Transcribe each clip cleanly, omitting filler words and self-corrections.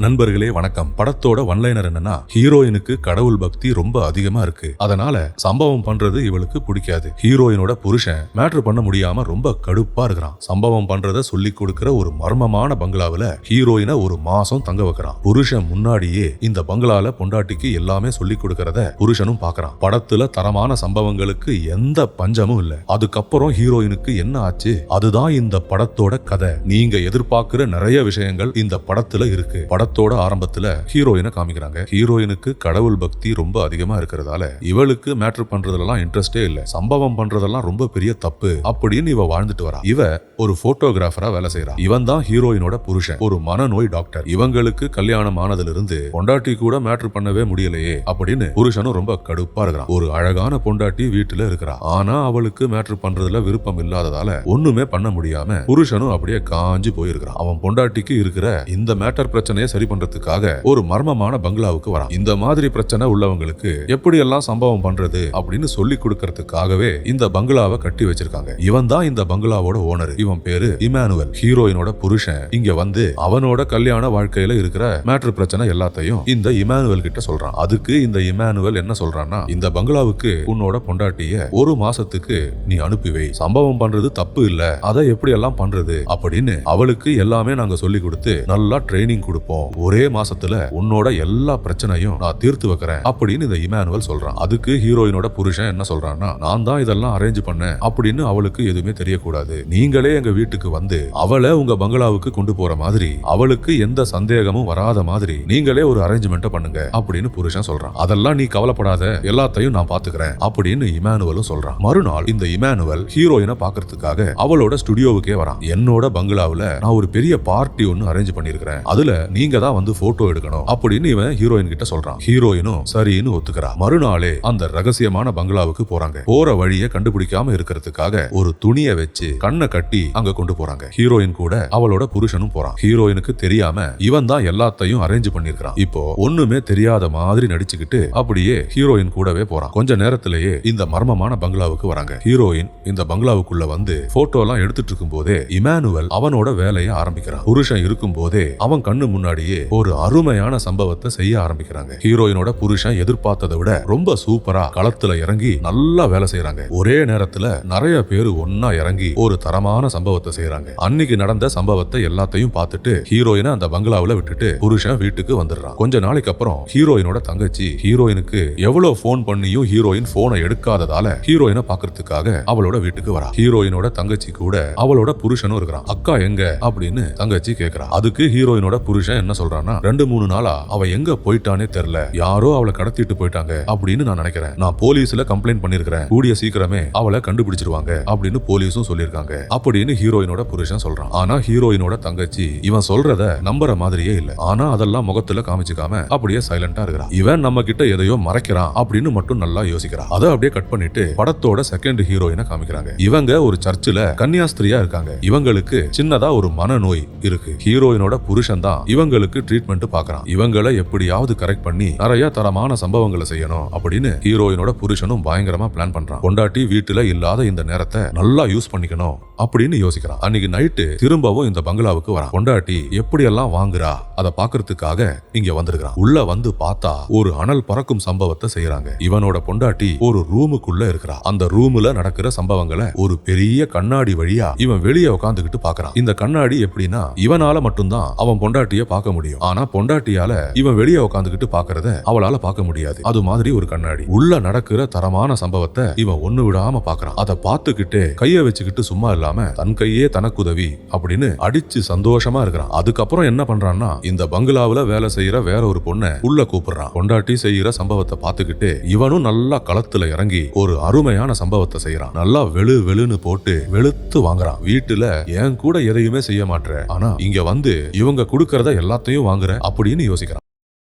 நண்பர்களே வணக்கம். படத்தோட ஒன்லைனர் என்னன்னா, ஹீரோயினுக்கு கடவுள் பக்தி ரொம்ப அதிகமா இருக்கு. அதனால சம்பவம் பண்றது இவளுக்கு பிடிக்காது. ஹீரோயினோட புருஷன் மேட்ரு பண்ண முடியாம ரொம்ப கடுப்பா இருக்கிறான். சம்பவம் பண்றத சொல்லி கொடுக்கிற ஒரு மர்மமான பங்களாவில ஹீரோயினை ஒரு மாசம் தங்க வைக்கிறான். புருஷன் முன்னாடியே இந்த பங்களால பொண்டாட்டிக்கு எல்லாமே சொல்லி கொடுக்கறத புருஷனும் பாக்குறான். படத்துல தரமான சம்பவங்களுக்கு எந்த பஞ்சமும் இல்ல. அதுக்கப்புறம் ஹீரோயினுக்கு என்ன ஆச்சு, அதுதான் இந்த படத்தோட கதை. நீங்க எதிர்பார்க்கிற நிறைய விஷயங்கள் இந்த படத்துல இருக்கு. படத்தோட ஆரம்பத்துல ஹீரோயினை காமிக்கிறாங்க. ஹீரோயினுக்கு கடவுள் பக்தி ரொம்ப அதிகமா இருக்கிறதால இவளுக்கு மேட்ரு பண்றதெல்லாம் இன்ட்ரெஸ்டே இல்ல. சம்பவம் பண்றதெல்லாம் ரொம்ப பெரிய தப்பு அப்படின்னு இவ வாழ்ந்துட்டு வரா. இவ ஒரு போட்டோகிராஃபரா வேலை செய்யறா. இவன் தான் ஹீரோயினோட புருஷன், ஒரு மனநோய் டாக்டர். இவங்களுக்கு கல்யாணம் ஆனதுல இருந்து பொண்டாட்டி கூட மேட்ரு பண்ணவே முடியலையே அப்படின்னு புருஷனும் ரொம்ப கடுப்பா இருக்கிறான். ஒரு அழகான பொண்டாட்டி வீட்டுல இருக்கிறா. ஆனா அவளுக்கு மேட்ரு பண்றதுல விருப்பம் இல்லாததால ஒண்ணுமே பண்ண முடியாம புருஷனும் அப்படியே காஞ்சு போயிருக்கிறான். அவன் பொண்டாட்டிக்கு இருக்கிற இந்த மேட்டர் பிரச்சனையை சரி பண்றதுக்காக ஒரு மர்மமான பங்களாவுக்கு வரான். இந்த மாதிரி பிரச்சனை உள்ளவங்களுக்கு எப்படி எல்லாம் சம்பவம் பண்றது அப்படின்னு சொல்லி கொடுக்கறதுக்காகவே இந்த பங்களாவை கட்டி வச்சிருக்காங்க. இவன் தான் இந்த பங்களாவோட ஓனர். இவன் பேரு இமானுவல். ஹீரோயினோட புருஷன் இங்க வந்து அவனோட கல்யாண வாழ்க்கையில இருக்கிற மேட்ரு பிரச்சனை எல்லாத்தையும் இந்த இமானுவல் கிட்ட சொல்றான். அதுக்கு இந்த இமானுவல் என்ன சொல்றான்னா, இந்த பங்களாவுக்கு உன்னோட பொண்டாட்டிய ஒரு மாசத்துக்கு நீ அனுப்பி வை. சம்பவம் பண்றது தப்பு இல்ல, அதை எப்படி எல்லாம் பண்றது அப்படின்னு அவளுக்கு எல்லாமே நாங்க சொல்லி கொடுத்து நல்லா ட்ரைனிங் கொடுப்போம். ஒரே மாசத்துல உன்னோட எல்லா பிரச்சனையும் நான் தீர்த்து வைக்கிறேன் அப்படின்னு இந்த இமானுவல் சொல்றான். அதுக்கு ஹீரோயினோட புருஷன் என்ன சொல்றான்னா, நான் தான் இதெல்லாம் அரேஞ்ச் பண்ணேன் அப்படின்னு அவளுக்கு எதுவுமே தெரியக்கூடாது. நீங்களே எங்க வீட்டுக்கு வந்து அவளை உங்க பங்களாவுக்கு கொண்டு போற மாதிரி, அவளுக்கு எந்த சந்தேகமும் வராத மாதிரி நீங்களே ஒரு அரேஞ்ச்மெண்ட் பண்ணுங்க அப்படின்னு புருஷன் சொல்றான். அதெல்லாம் நீ கவலைப்படாத, எல்லாத்தையும் நான் பாத்துக்கிறேன் அப்படின்னு இமானுவலும் சொல்றான். மறுநாள் இந்த இமானுவல் ஹீரோயினை பாக்குறதுக்காக அவளோட ஸ்டுடியோவுக்கே வரான். என்னோட பங்களாவுல நான் ஒரு பெரிய பார்ட்டி ஒன்னு அரேஞ்ச் பண்ணிருக்கிறேன், அதுல நீங்க தான் வந்து போட்டோ எடுக்கணும் அப்படின்னு இவன் ஹீரோயின் கிட்ட சொல்றான். ஹீரோயினும் சரின்னு ஒத்துக்கிறா. மறுநாளே அந்த ரகசியமான பங்களாவுக்கு போறாங்க. போற வழியை கண்டுபிடிக்காம இருக்கிறதுக்காக ஒரு துணியை வச்சு கண்ணை கட்டி அங்க கொண்டு போறாங்க. ஹீரோயின் கூட அவளோட புருஷனும் போறான். ஹீரோயினுக்கு தெரியாம இவன் தான் எல்லாத்தையும் அரேஞ்ச் பண்ணிருக்கான். இப்போ ஒண்ணுமே தெரியாத மாதிரி நடிச்சுக்கிட்டு அப்படியே ஹீரோயின் கூடவே போறான். கொஞ்ச நேரத்திலேயே இந்த மர்மமான பங்களாவுக்கு வராங்க. ஹீரோயின் இந்த பங்களாவுக்குள்ள வந்து போட்டோ எல்லாம் எடுத்துட்டு இருக்கும் போதே இமானுவல் அவனோட வேலையை ஆரம்பிக்கிறான். புருஷன் இருக்கும் போதே அவன் கண்ணு முன்னாடியே ஒரு அருமையான சம்பவத்தை செய்ய ஆரம்பிக்கிறாங்க. ஹீரோயினோட புருஷன் எதிர்பார்த்ததை விட ரொம்ப சூப்பரா களத்துல இறங்கி நல்லா வேலை செய்யறாங்க. ஒரே நேரத்துல நிறைய பேரு ஒன்னா இறங்கி ஒரு தரமான சம்பவத்தை செய்யறாங்க. அன்னைக்கு நடந்த சம்பவத்தை எல்லாத்தையும் பார்த்துட்டு ஹீரோயினை அந்த பங்களாவுல விட்டுட்டு புருஷன் வீட்டுக்கு வந்துடுறான். கொஞ்ச நாளைக்கு அப்புறம் ஹீரோயினோட தங்கச்சி ஹீரோயினுக்கு எவ்வளவு போன் பண்ணியும் ஹீரோயின் போனை எடுக்காததால ஹீரோயினை பாக்குறதுக்காக அவளோட வீட்டுக்கு வரா. ஹீரோயினோட தங்கச்சி கூட அவளோட புருஷனும் இருக்கிறான். அக்கா எங்க அப்படின்னு தங்கச்சி கேக்குறா. அதுக்கு ஹீரோயினோட புருஷன் என்ன சொல்றான்னா, 2-3 நாளா அவ எங்க போயிட்டானே தெரியல, யாரோ அவளை கடத்திட்டு போயிட்டாங்க அப்படின்னு நான் நினைக்கிறேன். நான் போலீஸ்ல கம்ப்ளைண்ட் பண்ணிருக்கிறேன், கூடிய சீக்கிரமே அவளை கண்டுபிடிச்சிருவாங்க அப்படின்னு போலீஸும் சொல்லிருக்காங்க அப்படின்னு ஹீரோயினோட புருஷன் சொல்றான். ஆனா ஹீரோயினோட தங்கச்சி இவன் சொல்றத நம்புற மாதிரியே இல்ல. ஆனா அதெல்லாம் முகத்துல காமிச்சுக்காம அப்படியே சைலண்டா இருக்கிறான். இவன் நம்ம கிட்ட எதையோ மறைக்கிறான் அப்படின்னு மட்டும் நல்லா யோசிக்கிறான். அதை அப்படியே கட் பண்ணிட்டு படத்தோட செகண்ட் ஹீரோயினை காமிக்கிறாங்க. இவங்க ஒரு சர்ச்சில் கன்னியாஸ்திரியா இருக்காங்க. இவங்களுக்கு சின்னதா ஒரு மனநோய் இருக்கு. ஹீரோயினோட புருஷன் தான் இவங்களுக்கு ட்ரீட்மெண்ட் பாக்குறான். இவங்களை எப்படியாவது கரெக்ட் பண்ணி நிறைய தரமான சம்பவங்களை செய்யணும் அப்படின்னு ஹீரோயினோட புருஷனும் பயங்கரமா பிளான் பண்றான். பொண்டாட்டி வீட்டுல இல்லாத இந்த நேரத்தை நல்லா யூஸ் பண்ணிக்கணும் அப்படின்னு யோசிக்கிறான். அன்னைக்கு நைட்டு திரும்பவும் இந்த பங்களாவுக்கு வரான். பொண்டாட்டி எப்படி எல்லாம் வாங்குறா அதை பாக்குறதுக்காக இங்க வந்திருக்கான். உள்ள வந்து பார்த்தா ஒரு அனல் பறக்கும் சம்பவத்தை செய்யறாங்க. இவனோட பொண்டாட்டி ஒரு ரூமுக்குள்ள இருக்கிறா. அந்த ரூம்ல நடக்கிற சம்பவங்களை ஒரு பெரிய கண்ணாடி வழியா இவன் வெளியே உட்காந்துக்கிட்டு பாக்குறான். இந்த கண்ணாடி எப்படின்னா, இவனால மட்டும்தான் அவன் பொண்டாட்டிய பார்க்க முடியும். ஆனா பொண்டாட்டியால இவன் வெளியே உட்காந்துக்கிட்டு பாக்குறத அவளால பார்க்க முடியாது. அது மாதிரி ஒரு கண்ணாடி. உள்ள நடக்கிற தரமான சம்பவத்தை இவன் ஒண்ணு விடாம பாக்குறான். அதை பார்த்துக்கிட்டு கைய வச்சுக்கிட்டு சும்மா இல்லாம தன் கையே தனக்கு உதவி அப்படின்னு அடிச்சு சந்தோஷமா இருக்கிறான். அதுக்கப்புறம் என்ன பண்றான்னா, இந்த பங்களாவுல வேலை செய்யற வேற ஒரு பொண்ணை உள்ள கூப்பிடுறான். பொண்டாட்டி செய்யற சம்பவத்தை பார்த்துக்கிட்டு இவனும் நல்லா களத்துல இறங்கி ஒரு அருமையான சம்பவத்தை செய்யறான். நல்லா வெளு வெளுன்னு போட்டு வெளுத்து வாங்குறான். வீட்டுல என் கூட எதையுமே செய்ய மாட்டேற, ஆனா இங்க வந்து இவங்க கொடுக்கறத எல்லாத்தையும் வாங்குற அப்படின்னு யோசிக்கிறான்.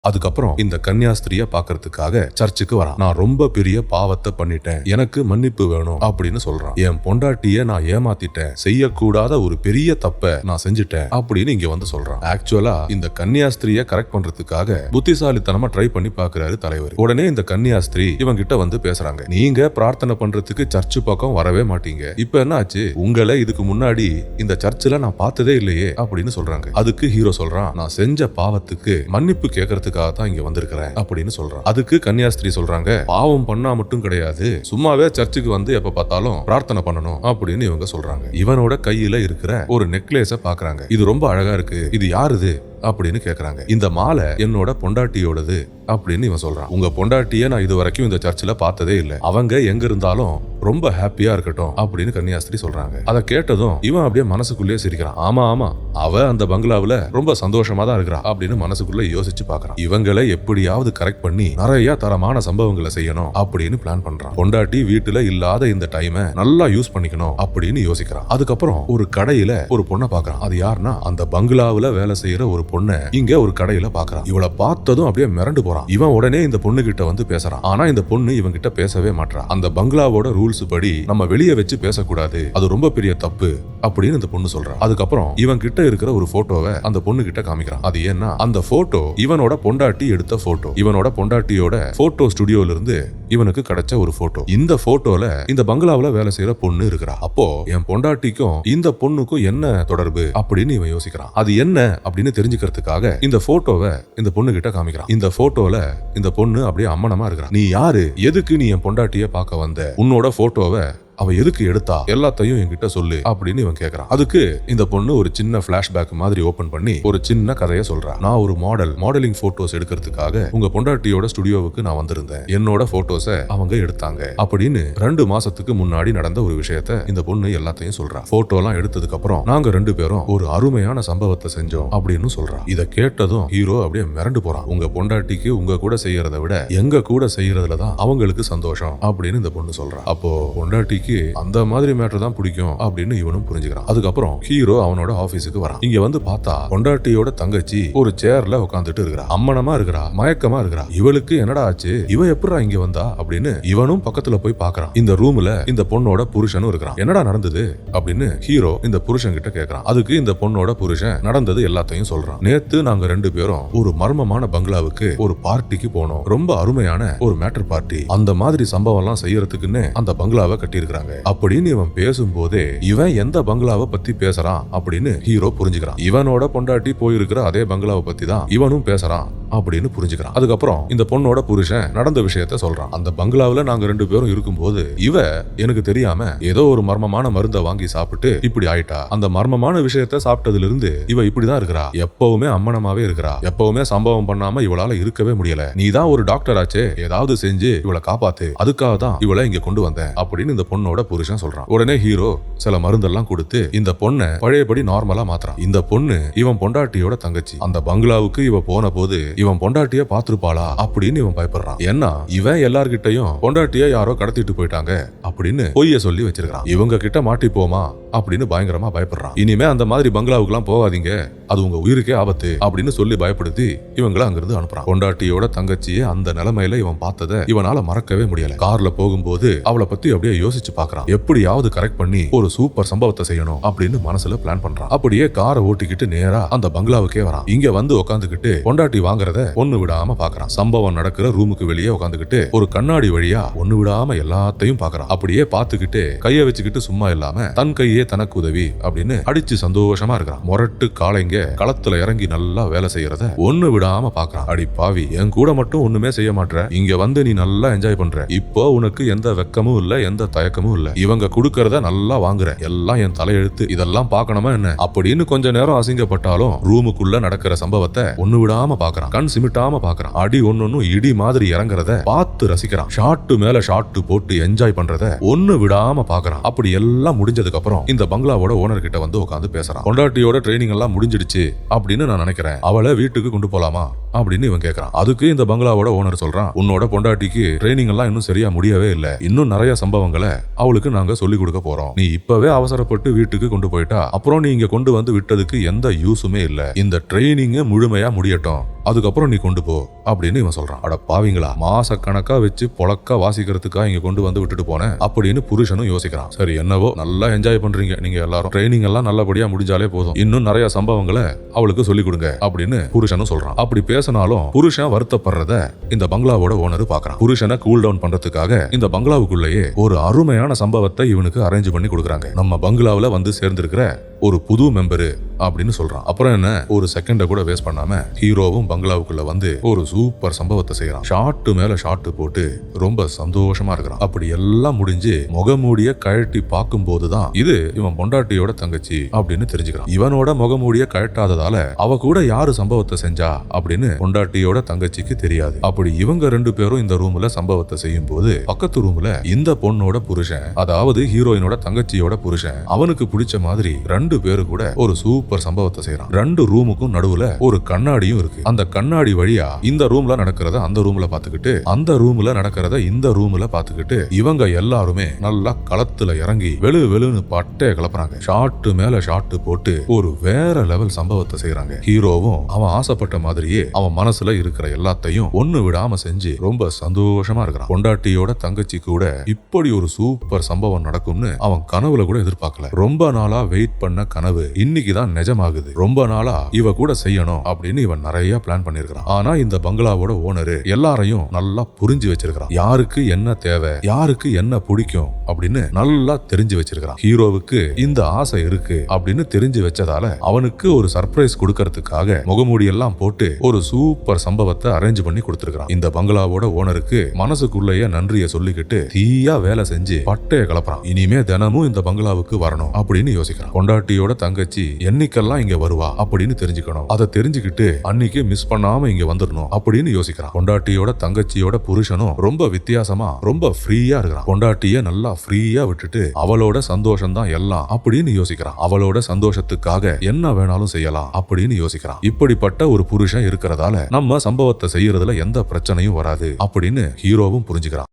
அதுக்கப்புறம் இந்த கன்னியாஸ்திரிய பாக்குறதுக்காக சர்ச்சுக்கு வரான். நான் ரொம்ப பெரிய பாவத்தை பண்ணிட்டேன், எனக்கு மன்னிப்பு வேணும் அப்படின்னு சொல்றான். என் பொண்டாட்டிய நான் ஏமாத்திட்டேன், செய்யக்கூடாத ஒரு பெரிய தப்ப நான் செஞ்சுட்டேன் அப்படின்னு இங்க வந்து சொல்றான். ஆக்சுவலா இந்த கன்னியாஸ்திரிய கரெக்ட் பண்றதுக்காக புத்திசாலித்தனமா ட்ரை பண்ணி பாக்குறாரு தலைவர். உடனே இந்த கன்னியாஸ்திரி இவங்க கிட்ட வந்து பேசுறாங்க. நீங்க பிரார்த்தனை பண்றதுக்கு சர்ச்சு பக்கம் வரவே மாட்டீங்க, இப்ப என்ன ஆச்சு? உங்களை இதுக்கு முன்னாடி இந்த சர்ச்சில் நான் பார்த்ததே இல்லையே அப்படின்னு சொல்றாங்க. அதுக்கு ஹீரோ சொல்றான், நான் செஞ்ச பாவத்துக்கு மன்னிப்பு கேட்கறதுக்கு தான் இங்க வந்திருக்கிறேன் அப்படின்னு சொல்றான். அதுக்கு கன்னியாஸ்திரி சொல்றாங்க, பாவம் பண்ணா மட்டும் கிடையாது, சும்மாவே சர்ச்சுக்கு வந்து எப்ப பார்த்தாலும் பிரார்த்தனை பண்ணணும் அப்படின்னு இவங்க சொல்றாங்க. இவனோட கையில இருக்கிற ஒரு நெக்லேஸ பாக்குறாங்க. இது ரொம்ப அழகா இருக்கு, இது யாருது அப்படின்னு கேக்குறாங்க. இந்த மாலை என்னோட பொண்டாட்டியோடது அப்படின்னு இவன் சொல்றான். உங்க பொண்டாட்டிய நான் இது வரைக்கும் இந்த சர்ச்சில் பார்த்ததே இல்லை, அவங்க எங்க இருந்தாலும் ரொம்ப ஹாப்பியா இருக்கட்டும் அப்படின்னு கன்னியாஸ்திரி சொல்றாங்க. அதை கேட்டதும் இவன் அப்படியே மனசுக்குள்ளேயே சிரிக்கிறான். ஆமா ஆமா, அவ அந்த பங்களாவுல ரொம்ப சந்தோஷமா தான் இருக்கிறா அப்படின்னு மனசுக்குள்ள யோசிச்சு பாக்குறான். இவங்களை எப்படியாவது கரெக்ட் பண்ணி நிறைய தரமான சம்பவங்களை செய்யணும் அப்படின்னு பிளான் பண்றான். பொண்டாட்டி வீட்டுல இல்லாத இந்த டைமை நல்லா யூஸ் பண்ணிக்கணும் அப்படின்னு யோசிக்கிறான். அதுக்கப்புறம் ஒரு கடையில ஒரு பொண்ணை பாக்குறான். அது யாருன்னா அந்த பங்களாவுல வேலை செய்யற ஒரு பொண்ணை இங்க ஒரு கடையில பாக்குறான். இவளை பார்த்ததும் அப்படியே மிரண்டு போறான். இவன் உடனே இந்த பொண்ணு கிட்ட வந்து பேசுறான். ஆனா இந்த பொண்ணு இவன் கிட்ட பேசவே மாட்டா. அந்த பங்களாவோட ரூல்ஸ் படி நம்ம வெளியே வச்சு பேசக்கூடாது, அது ரொம்ப பெரிய தப்பு அப்படின்னு இந்த பொண்ணு சொல்றான். அதுக்கப்புறம் இவன் கிட்ட இருக்கிற ஒரு போட்டோவை அந்த பொண்ணு கிட்ட காமிக்கிறான். அது ஏன்னா அந்த போட்டோ இவனோட பொண்டாட்டி எடுத்த போட்டோ, இவனோட பொண்டாட்டியோட போட்டோ ஸ்டுடியோல இருந்து இவனுக்கு கிடைச்ச ஒரு போட்டோ. இந்த போட்டோல இந்த பங்களாவுல வேலை செய்யற பொண்ணு இருக்கிறா. அப்போ என் பொண்டாட்டிக்கும் இந்த பொண்ணுக்கும் என்ன தொடர்பு அப்படின்னு இவன் யோசிக்கிறான். அது என்ன அப்படின்னு தெரிஞ்சுக்கிறதுக்காக இந்த போட்டோவை இந்த பொண்ணு கிட்ட காமிக்கிறான். இந்த போட்டோல இந்த பொண்ணு அப்படியே அம்மனமா இருக்கிறா. நீ யாரு, எதுக்கு நீ என் பொண்டாட்டிய பார்க்க வந்த, உன்னோட போட்டோவை அவ எதுக்கு எடுத்தா, எல்லாத்தையும் என்கிட்ட சொல்லு அப்படின்னு இவன் கேக்குறான். அதுக்கு இந்த பொண்ணு ஒரு சின்ன பிளாஷ்பேக் மாதிரி ஓபன் பண்ணி ஒரு சின்ன கதையை சொல்றா. நான் ஒரு மாடலிங் போட்டோஸ் எடுக்கிறதுக்காக உங்க பொண்டாட்டியோட ஸ்டுடியோவுக்கு நான் வந்திருந்தேன், என்னோட போட்டோஸ அவங்க எடுத்தாங்க அப்படின்னு 2 மாசத்துக்கு முன்னாடி நடந்த ஒரு விஷயத்த இந்த பொண்ணு எல்லாத்தையும் சொல்றா. போட்டோ எல்லாம் எடுத்ததுக்கு அப்புறம் நாங்க 2 பேரும் ஒரு அருமையான சம்பவத்தை செஞ்சோம் அப்படின்னு சொல்றா. இத கேட்டதும் ஹீரோ அப்படியே மிரண்டு போறான். உங்க பொண்டாட்டிக்கு உங்க கூட செய்யறதை விட எங்க கூட செய்யறதுலதான் அவங்களுக்கு சந்தோஷம் அப்படின்னு இந்த பொண்ணு சொல்றா. அப்போ பொண்டாட்டிக்கு அந்த மாதிரி மேட்டர் தான் பிடிக்கும் அப்படின்னு இவனும் புரிஞ்சுக்கிறான். அதுக்கப்புறம் ஹீரோ அவனோட ஆபீஸுக்கு வரான். இங்க வந்து பார்த்தா பொண்டாட்டியோட தங்கச்சி ஒரு சேர்ல உட்காந்துட்டு இருக்கிறா. அம்மனமா இருக்கிறா, மயக்கமா இருக்கிறா. இவளுக்கு என்னடா ஆச்சு, இவ எப்படா இங்க வந்தா அப்படின்னு இவனும் பக்கத்துல போய் பாக்குறான். இந்த ரூம்ல இந்த பொண்ணோட புருஷனும் இருக்கிறான். என்னடா நடந்தது அப்படின்னு ஹீரோ இந்த புருஷன் கிட்ட கேக்குறான். அதுக்கு இந்த பொண்ணோட புருஷன் நடந்தது எல்லாத்தையும் சொல்றான். நேத்து நாங்க 2 பேரும் ஒரு மர்மமான பங்களாவுக்கு ஒரு பார்ட்டிக்கு போனோம், ரொம்ப அருமையான ஒரு மேட்டர் பார்ட்டி. அந்த மாதிரி சம்பவம் எல்லாம் செய்யறதுக்குன்னு அந்த பங்களாவை கட்டி இருக்கிறாங்க அப்படின்னு இவன் பேசும்போதே இவன் எந்த பங்களாவை பத்தி பேசுறான் அப்படின்னு ஹீரோ புரிஞ்சுக்கிறான். இவனோட பொண்டாட்டி போயிருக்கிற அதே பங்களாவை பத்தி தான் இவனும் பேசுறான் அப்படின்னு புரிஞ்சுக்கிறான். அதுக்கப்புறம் இந்த பொண்ணோட புருஷன் நடந்த விஷயத்த சொல்றான். அந்த பங்களாவுல நாங்க 2 பேரும் இருக்கும்போது இவ எனக்கு தெரியாம ஏதோ ஒரு மர்மமான மருந்தை வாங்கி சாப்பிட்டு இப்படி ஆயிட்டா. அந்த மர்மமான விஷயத்த சாப்பிட்டதுல இருந்து இவ இப்படிதான் இருக்கிறா, எப்பவுமே அம்மனமாவே இருக்கிறா, எப்பவுமே சம்பவம் பண்ணாம இவளால இருக்கவே முடியல. நீ தான் ஒரு டாக்டர் ஆச்சே, ஏதாவது செஞ்சு இவளை காப்பாத்து, அதுக்காக தான் இவளை இங்க கொண்டு வந்தேன் அப்படின்னு இந்த பொண்ணோட புருஷன் சொல்றான். உடனே ஹீரோ சில மருந்தெல்லாம் கொடுத்து இந்த பொண்ணை பழையபடி நார்மலா மாத்துறான். இந்த பொண்ணு இவன் பொண்டாட்டியோட தங்கச்சி. அந்த பங்களாவுக்கு இவ போன போது இவன் பொண்டாட்டிய பாத்துருப்பாளா அப்படின்னு இவன் பயப்படுறான். ஏன்னா இவன் எல்லார்கிட்டையும் பொண்டாட்டிய யாரோ கடத்திட்டு போயிட்டாங்க அப்படின்னு பொய்ய சொல்லி வச்சிருக்கான். இவங்க கிட்ட மாட்டிப்போமா அப்படின்னு பயங்கரமா பயப்படுறான். இனிமே அந்த மாதிரி பங்களாவுக்கு எல்லாம் போகாதீங்க, அது உங்க உயிருக்கே ஆபத்து அப்படின்னு சொல்லி பயப்படுத்தி இவங்களை அங்கிருந்து அனுப்புறான். பொண்டாட்டியோட தங்கச்சியை அந்த நிலைமையில இவன் பார்த்ததை இவனால மறக்கவே முடியல. கார்ல போகும்போது அவளை பத்தி அப்படியே யோசிச்சு பாக்குறான். எப்படியாவது கரெக்ட் பண்ணி ஒரு சூப்பர் சம்பவத்தை செய்யணும் அப்படின்னு மனசுல பிளான் பண்றான். அப்படியே காரை ஓட்டிக்கிட்டு நேரா அந்த பங்களாவுக்கே வரான். இங்க வந்து உட்காந்துக்கிட்டு பொண்டாட்டி வாங்குறத ஒண்ணு விடாம பாக்குறான். சம்பவம் நடக்கிற ரூமுக்கு வெளியே உட்காந்துக்கிட்டு ஒரு கண்ணாடி வழியா ஒண்ணு விடாம எல்லாத்தையும் பாக்குறான். அப்படியே பாத்துக்கிட்டு கைய வச்சுக்கிட்டு சும்மா இல்லாம தன் கையே தனக்கு உதவி அப்படின்னு அடிச்சு சந்தோஷமா இருக்கிறான். மொரட்டு காளைங்க களத்துல இறங்கி நல்லா வேலை செய்யறத ஒண்ணு விடாம பாக்குறான். அடி பாவி, என் கூட மட்டும் ஒண்ணுமே செய்ய மாட்டேற, இங்க வந்து நீ நல்லா என்ஜாய் பண்ற, இப்போ உனக்கு எந்த வெக்கமும் இல்ல, எந்த தயக்கமும் இல்ல, இவங்க குடுக்கறத நல்லா வாங்குற, எல்லாம் என் தலையெழுத்து, இதெல்லாம் பார்க்கணுமா என்ன அப்படின்னு கொஞ்ச நேரம் அசிங்கப்பட்டாலும் ரூமுக்குள்ள நடக்கிற சம்பவத்தை ஒண்ணு விடாம பாக்குறான். கண் சிமிட்டாம பாக்குறான். அடி ஒன்னொன்னும் இடி மாதிரி இறங்குறத பார்த்து ரசிக்கிறான். ஷாட்டு மேல ஷாட்டு போட்டு என்ஜாய் பண்றத ஒண்ணு விடாம பாக்குறான். அப்படி எல்லாம் முடிஞ்சதுக்கு அப்புறம் இந்த பங்களாவோட ஓனர் கிட்ட வந்து உட்காந்து பேசுறான். பொண்டாட்டியோட ட்ரைனிங் எல்லாம் முடிஞ்சிடுச்சு அப்படின்னு நான் நினைக்கிறேன், அவளை வீட்டுக்கு கொண்டு போலாமா அப்படின்னு இவன் கேக்குறான். அதுக்கு இந்த பங்களாவோட ஓனர் சொல்றான், உன்னோட பொண்டாட்டிக்கு ட்ரைனிங் எல்லாம் இன்னும் சரியா முடியவே இல்ல, இன்னும் நிறைய சம்பவங்களை அவளுக்கு நாங்க சொல்லி கொடுக்க போறோம். நீ இப்பவே அவசரப்பட்டு வீட்டுக்கு கொண்டு போயிட்டா அப்புறம் நீ இங்க கொண்டு வந்து விட்டதுக்கு எந்த யூஸுமே இல்ல. இந்த ட்ரைனிங் முழுமையா முடியட்டும், அதுக்கப்புறம் நீ கொண்டு போ அப்படின்னு இவன் சொல்றான். அட பாவிங்களா, மாச கணக்கா வச்சு பொழக்க வாசிக்கிறதுக்கா இங்க கொண்டு வந்து விட்டுட்டு போனேன் அப்படின்னு புருஷனும் யோசிக்கிறான். சரி என்னவோ நல்லா என்ஜாய் பண்றீங்க நீங்க எல்லாரும், ட்ரைனிங் எல்லாம் நல்லபடியா முடிஞ்சாலே போதும், இன்னும் நிறைய சம்பவங்களை அவளுக்கு சொல்லி கொடுங்க அப்படின்னு புருஷனும் சொல்றான். அப்படி பேசினாலும் புருஷன் வருத்தப்படுறத இந்த பங்களாவோட ஓனர் பாக்குறான். புருஷனை கூல் டவுன் பண்றதுக்காக இந்த பங்களாவுக்குள்ளேயே ஒரு அருமையான சம்பவத்தை இவனுக்கு அரேஞ்ச் பண்ணி கொடுக்குறாங்க. நம்ம பங்களாவுல வந்து சேர்ந்திருக்கிற ஒரு புது மெம்பரு அப்படின்னு சொல்றான். அப்புறம் என்ன, ஒரு செகண்ட கூட வேஸ்ட் பண்ணாம ஹீரோவும் பங்களாவுக்குள்ள வந்து ஒரு சூப்பர் சம்பவத்தை செய்யறான். ஷாட்டு மேல ஷாட்டு போட்டு ரொம்ப சந்தோஷமா இருக்கிறான். அப்படி எல்லாம் முடிஞ்சு முகமூடிய கழட்டி பார்க்கும் போதுதான் இது இவன் பொண்டாட்டியோட தங்கச்சி அப்படின்னு தெரிஞ்சுக்கிறான். இவனோட முகமூடிய கழட்டாததால அவ கூட யாரு சம்பவத்தை செஞ்சா அப்படின்னு பொண்டாட்டியோட தங்கச்சிக்கு தெரியாது. அப்படி இவங்க ரெண்டு பேரும் இந்த ரூம்ல சம்பவத்தை செய்யும் போது பக்கத்து ரூம்ல இந்த பொண்ணோட புருஷன், அதாவது ஹீரோயினோட தங்கச்சியோட புருஷன், அவனுக்கு பிடிச்ச மாதிரி ரெண்டு பேரு கூட ஒரு சூப்பர் சம்பவத்தை செய்யறான். ரெண்டு ரூமுக்கும் நடுவுல ஒரு கண்ணாடியும் இருக்கு. அந்த கண்ணாடி வழியா இந்த ரூம்ல நடக்கிறத அந்த ரூம்ல பாத்துக்கிட்டு, அந்த ரூம்ல நடக்கிறத இந்த ரூம்ல பாத்துக்கிட்டு இவங்க எல்லாருமே நல்லா களத்துல இறங்கி வெளு வெளுன்னு பட்டே கிளப்புறாங்க. ஷாட்டு மேல ஷாட்டு போட்டு ஒரு வேற லெவல் சம்பவத்தை செய்யறாங்க. ஹீரோவும் அவன் ஆசைப்பட்ட மாதிரியே அவன் மனசுல இருக்கிற எல்லாத்தையும் ஒண்ணு விடாம செஞ்சு ரொம்ப சந்தோஷமா இருக்கிறான். பொண்டாட்டியோட தங்கச்சி கூட இப்படி ஒரு சூப்பர் சம்பவம் நடக்கும்னு அவன் கனவுல கூட எதிர்பார்க்கல. ரொம்ப நாளா வெயிட் பண்ண கனவு இன்னைக்குதான் நிஜமாகுது. ரொம்ப நாளா இவ கூட செய்யணும் அப்படின்னு இவன் நிறைய பிளான் பண்ணிருக்கான். ஆனா இந்த பங்களாவோட ஓனரு எல்லாரையும் நல்லா புரிஞ்சு வச்சிருக்கான். யாருக்கு என்ன தேவை, யாருக்கு என்ன பிடிக்கும் அப்படின்னு நல்லா தெரிஞ்சு வச்சிருக்கான். ஹீரோவுக்கு இந்த ஆசை இருக்கு அப்படின்னு தெரிஞ்சு வச்சதால அவனுக்கு ஒரு சர்ப்ரைஸ் கொடுக்கறதுக்காக முகமூடி எல்லாம் போட்டு ஒரு சூப்பர் சம்பவத்தை அரேஞ்ச் பண்ணி கொடுத்திருக்கான். இந்த பங்களாவோட ஓனருக்கு மனசுக்குள்ளேயே நன்றியை சொல்லிக்கிட்டு தீயா வேலை செஞ்சு பட்டைய கலப்புறான். இனிமே தினமும் இந்த பங்களாவுக்கு வரணும் அப்படின்னு யோசிக்கிறான். பொண்டாட்டியோட தங்கச்சி என்னைக்கெல்லாம் இங்க வருவா அப்படின்னு தெரிஞ்சுக்கணும், அதை தெரிஞ்சுக்கிட்டு அன்னைக்கு மிஸ் பண்ணாம இங்க வந்துடணும் அப்படின்னு யோசிக்கிறான். பொண்டாட்டியோட தங்கச்சியோட புருஷனும் ரொம்ப வித்தியாசமா ரொம்ப ஃப்ரீயா இருக்கிறான். பொண்டாட்டிய நல்லா ஃப்ரீயா விட்டுட்டு அவளோட சந்தோஷம் தான் எல்லாம் அப்படின்னு யோசிக்கிறான். அவளோட சந்தோஷத்துக்காக என்ன வேணாலும் செய்யலாம் அப்படின்னு யோசிக்கிறான். இப்படிப்பட்ட ஒரு புருஷன் இருக்கிறதால நம்ம சம்பவத்தை செய்யறதுல எந்த பிரச்சனையும் வராது அப்படின்னு ஹீரோவும் புரிஞ்சுக்கிறான்.